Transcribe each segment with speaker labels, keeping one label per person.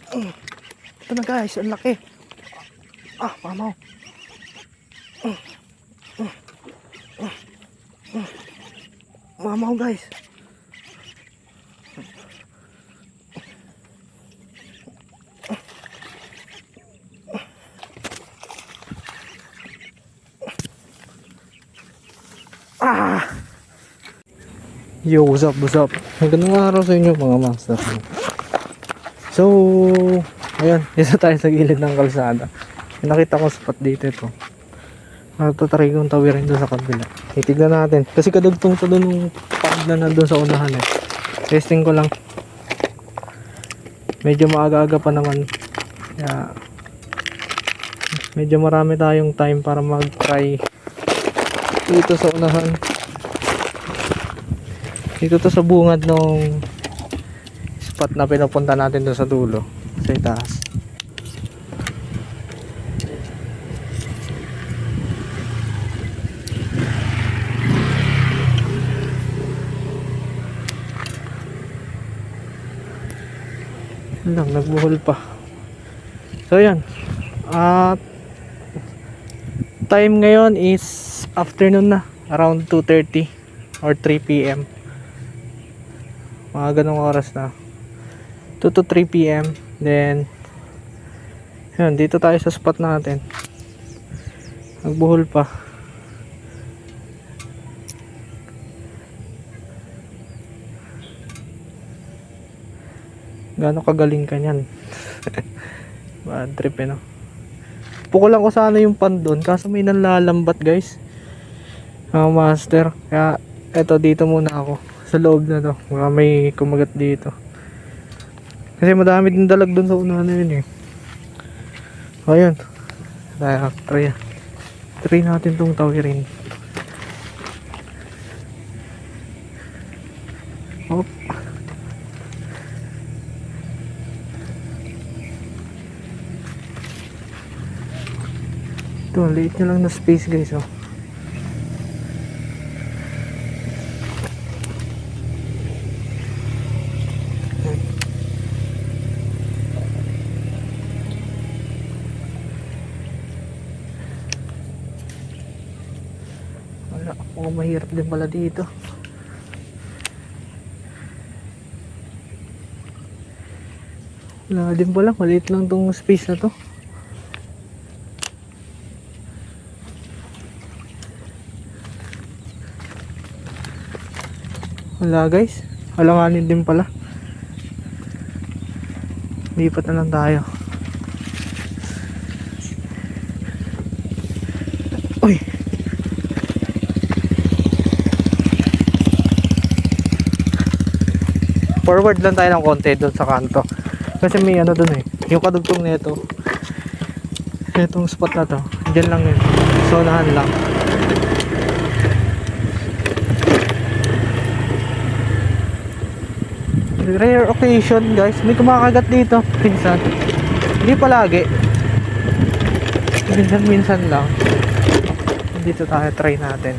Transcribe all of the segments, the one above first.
Speaker 1: Ito na guys, ang laki. Mamaw. Mamaw guys. Yo, what's up, what's up? Magandang araw sa inyo mga master. So, ayan, isa tayo sa gilid ng kalsada. Nakita ko spot dito ito. Tatry kong tawirin doon sa kabila. Titignan natin. Kasi kadugtong to doon yung pag na nandun sa unahan eh. Testing ko lang. Medyo maaga-aga pa naman. Kaya, medyo marami tayong time para mag-try dito sa unahan. Dito to sa bungad nung spot na pinupunta natin doon sa dulo, sa itaas. Lang, nagbuhol pa. So yan. Time ngayon is afternoon na, around 2:30 or 3 PM. Mga ganong oras na, 2 to 3 PM. Then yun, dito tayo sa spot natin. Nagbuhol pa. Gaano kagaling ka nyan. Bad trip no. Pukulan ko sana yung pan doon, kaso may nanlalambat guys, master. Kaya eto, dito muna ako sa loob na to. Baka may kumagat dito. Kasi madami din dalag doon sa unahan na yun eh. Ayun. Try natin tong tawirin. Hop. Ito, liit nyo lang na space guys oh. Mahirap din pala dito. Wala din pala, maliit lang tong space na to. Wala guys, alanganin din pala. Lipat na lang tayo. Uy, forward lang tayo ng konti doon sa kanto. Kasi may ano doon eh, yung kadugtong nito. Itong spot na to, dyan lang yun. Sonahan lang. Rare occasion guys, may kumakagat dito. Minsan, hindi palagi. Minsan lang. Dito tayo, try natin.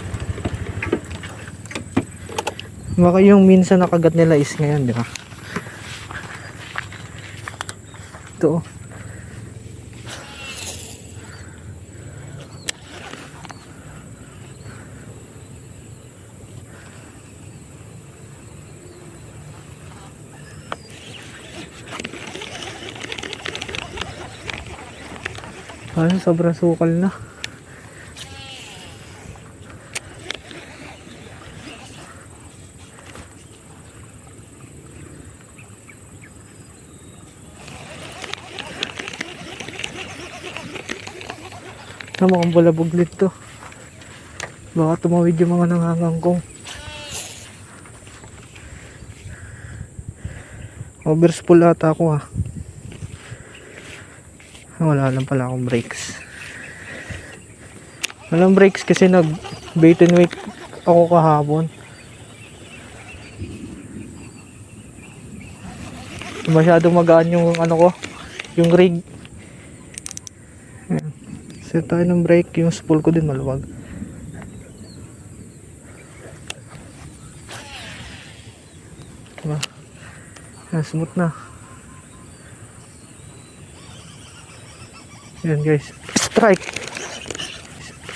Speaker 1: Baka yung minsan nakagat nila is ngayon, di ba? Ito. Ay, sobrang sukal na. Mukhang bulabuglit to. Baka tumawid yung mga nangangangkong. Overspool ata ako ha. Wala lang pala akong brakes. Walang brakes kasi nag bait and wait ako kahapon. Masyadong magaan yung ano ko, yung rig. Set tayo ng brake, yung spool ko din maluwag. Diba? Smooth na. Yan guys. Strike.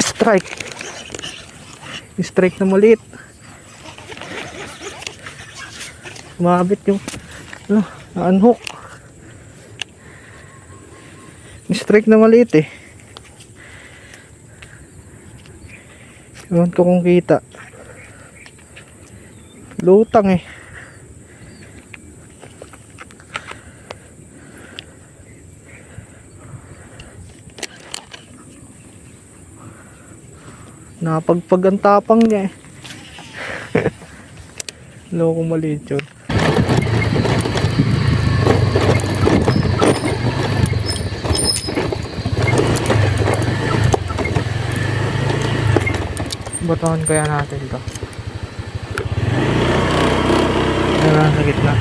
Speaker 1: Strike. Strike na maliit. Umabit yung na-unhook. Strike na maliit eh. Ewan ko kung kita. Lutang eh. Napagpag ang tapang niya eh. Loko maliit yun. Batuhan kaya natin to. Ayan sa gitna.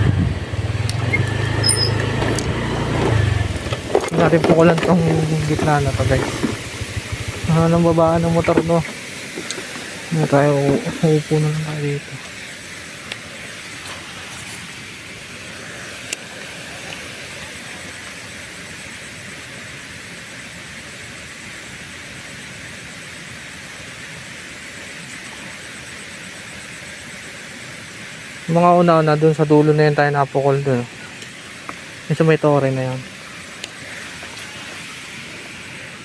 Speaker 1: Natin pukulan tong gitna na to guys. Nang babaan ng motor no. Na tayo uupo na lang tayo dito. Mga una-una dun sa dulo na yun tayo napukol dun. Yung sa may tore na yan.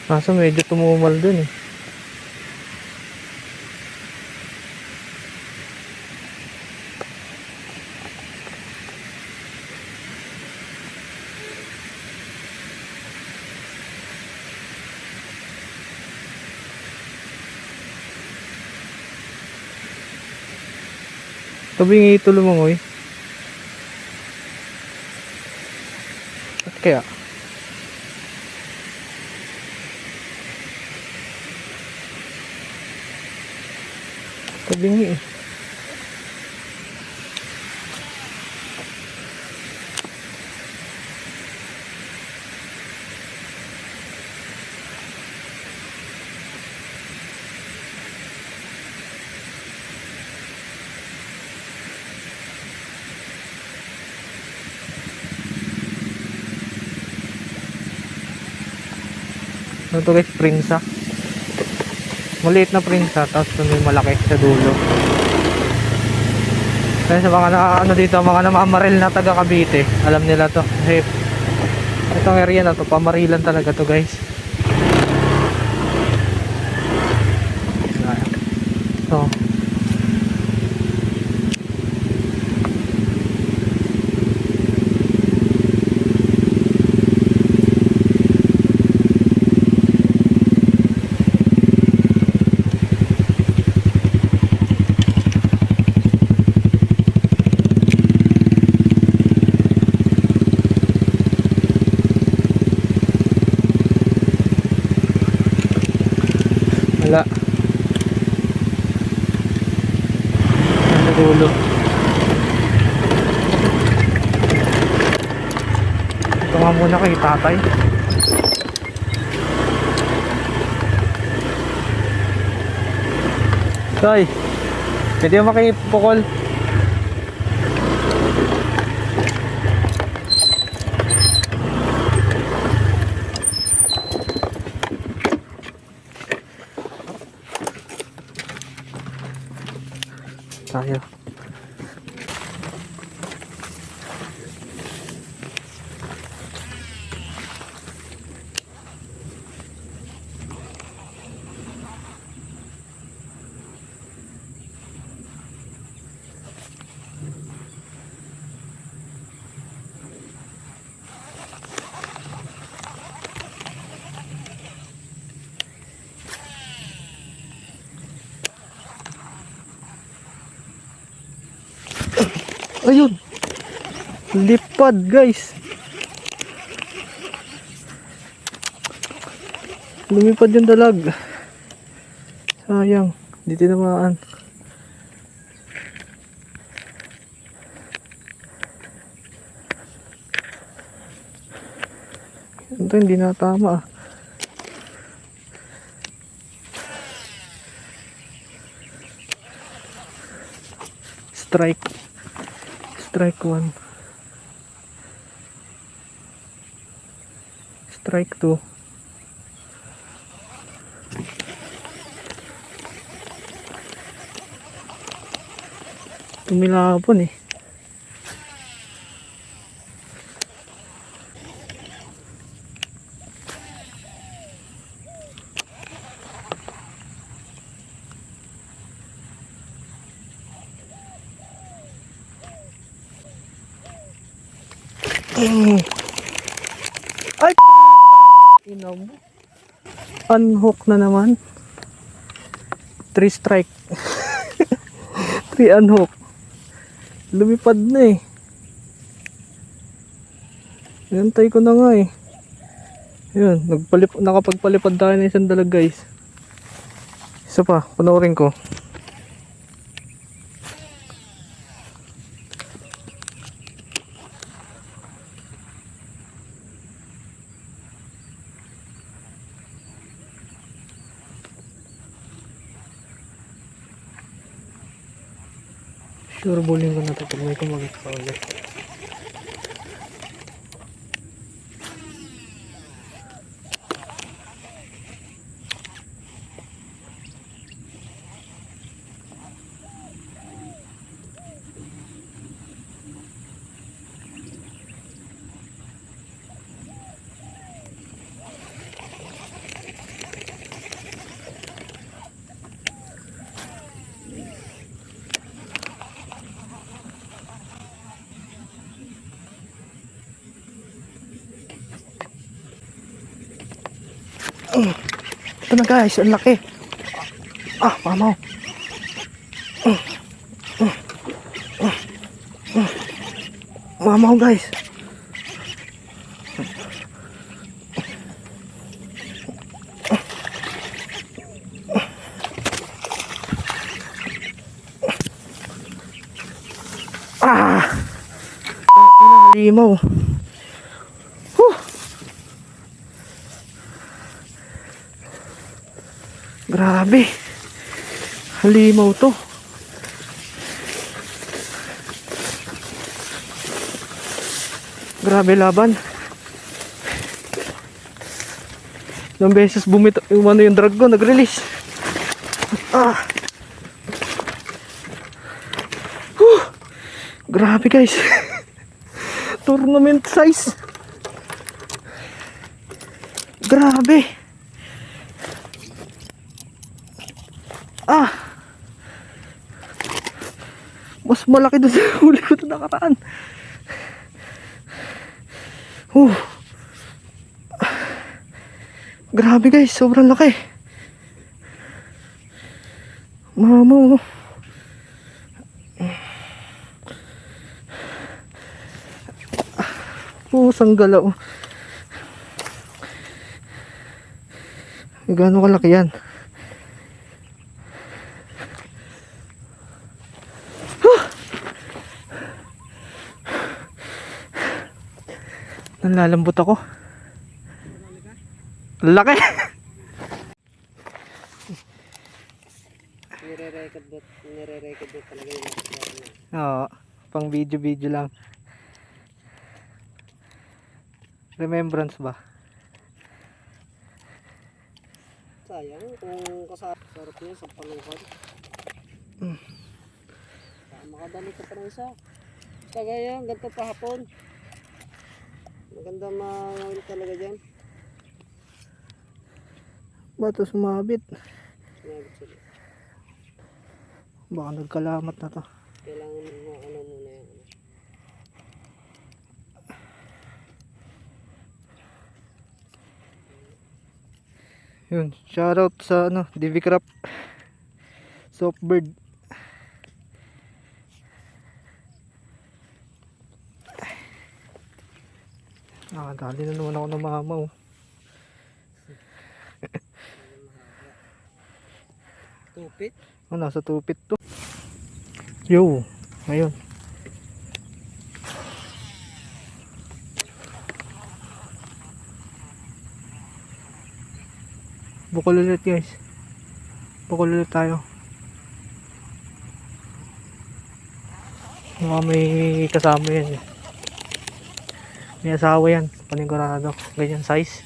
Speaker 1: Kaso medyo tumumal dun eh. Sabi nga ito lumangoy. At kaya? Sabi nga eh. Ano to guys, prinsa. Maliit na prinsa, tapos may malaki sa dulo. Kaya sa mga ano dito, mga namamaril na taga Cavite, alam nila to. Kasi itong area na to, pamarilan talaga to guys. So wala. Nasa dulo. Ito nga muna kay tatay. Tay, pwede mo makipukol? Tayo. Ayun, lipad guys. Lumipad yung dalag. Sayang, di tinamaan. Ito hindi natama. Strike. Strike 1. Strike 2. Tumilapon eh. Ay! Inaw mo. Unhook na naman. 3 strike. 3 unhook. Lumipad na eh. Inantay ko na nga eh. Yun, nakapagpalipad tayo ng isang dalag guys. Isa pa, panoorin ko. Sure bowling ko na ito pag may kumagat pa ulit. Ito na guys, ang laki. Mamaw. Mamaw guys. Limaw. Grabe. Halimaw to. Grabe laban. Ilang beses bumito yung drag ko, nag-release. Grabe guys. Tournament size. Grabe. Mas malaki doon sa huli ko ito nakaraan. Grabe guys, sobrang laki. Mamaw. Sanggalaw. Gaano kalaki yan? Nalalambot ako. Laki.
Speaker 2: Nire-record mo talaga yung nakasama mo.
Speaker 1: Oo, pang video lang. Remembrance ba?
Speaker 2: Sayang kung kasarap niya sa paluhan. Makadali ka pa rin isa. Kagaya, ganito pa hapon. Maganda mawil talaga dyan.
Speaker 1: Bato sumabit.
Speaker 2: Sumabit sila.
Speaker 1: Baka nagkalamat na to.
Speaker 2: Kailangan mo ano muna yan.
Speaker 1: Yun, shoutout sa DV Craft Softbird. Dali na naman ako ng mamaw.
Speaker 2: Tupit?
Speaker 1: Nasa tupit to. Yo, ngayon. Bukol ulit guys. Bukol ulit tayo. May kasama yan eh. May asawa yan, panigurado. Ganyan size.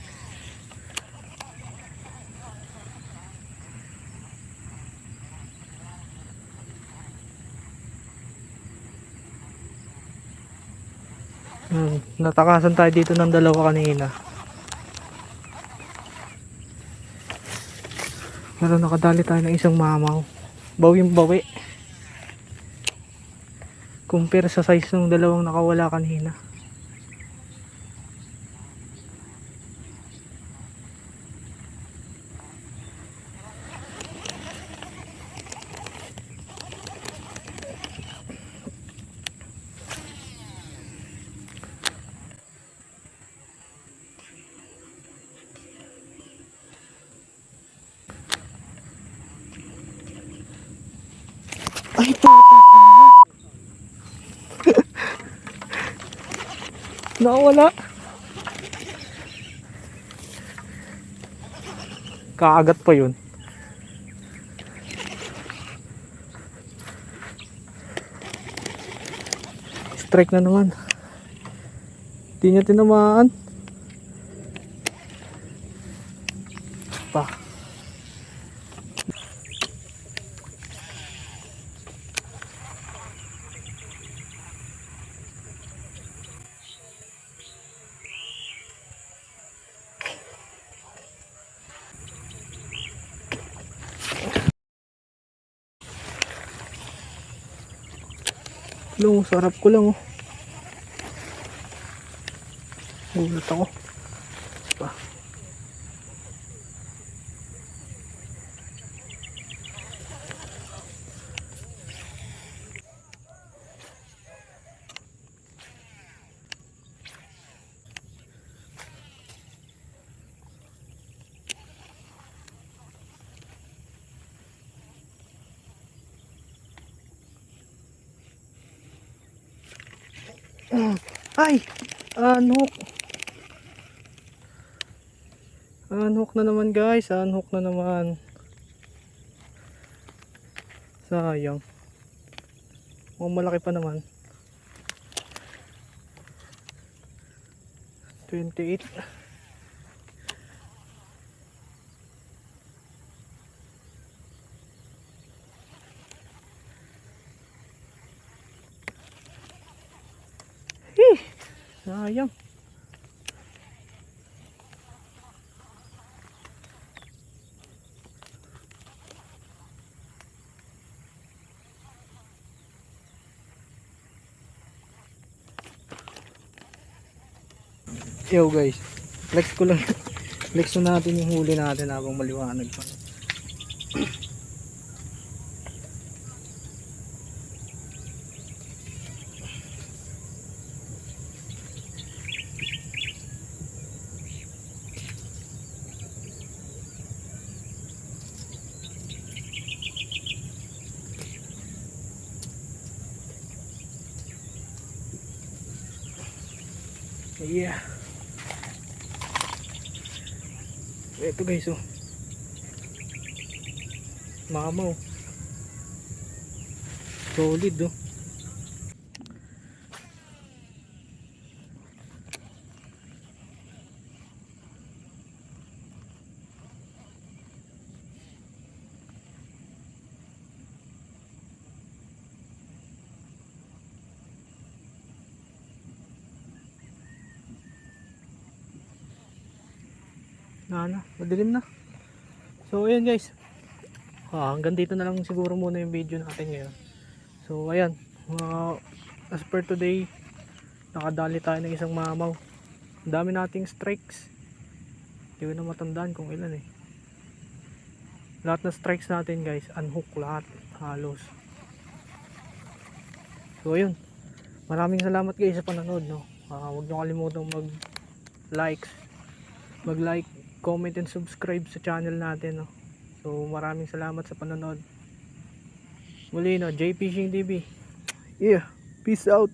Speaker 1: Natakasan tayo dito ng dalawa kanina. Pero nakadali tayo ng isang mamaw. Bawing bawi. Compare sa size ng dalawang nakawala kanina. Ay, puta. Nakawala. Kaagat pa yun. Strike na naman. Hindi niya tinamaan. Pa. Long, sarap ko lang oh. Ulat ako. Pa. Ay! Unhook! Unhook na naman guys. Unhook na naman. Sayang. Mukhang malaki pa naman. 28. Sayang. Yo guys, flex ko lang. Flex na natin yung huli natin habang maliwanag pa. Yeah. Ito guys oh. Mamaw. Solid oh. Madilim na. So ayan guys, hanggang dito na lang siguro muna yung video natin ngayon. So ayan, as per today, nakadali tayo ng isang mamaw. Ang dami nating strikes. Hindi ko na matandaan kung ilan eh. Lahat ng strikes natin guys, unhook lahat, halos. So ayun, maraming salamat guys sa panonood no. Huwag nyo kalimutang mag-like, comment and subscribe sa channel natin no. So maraming salamat sa panonood. Muli no, J Fishing TV. Yeah, peace out.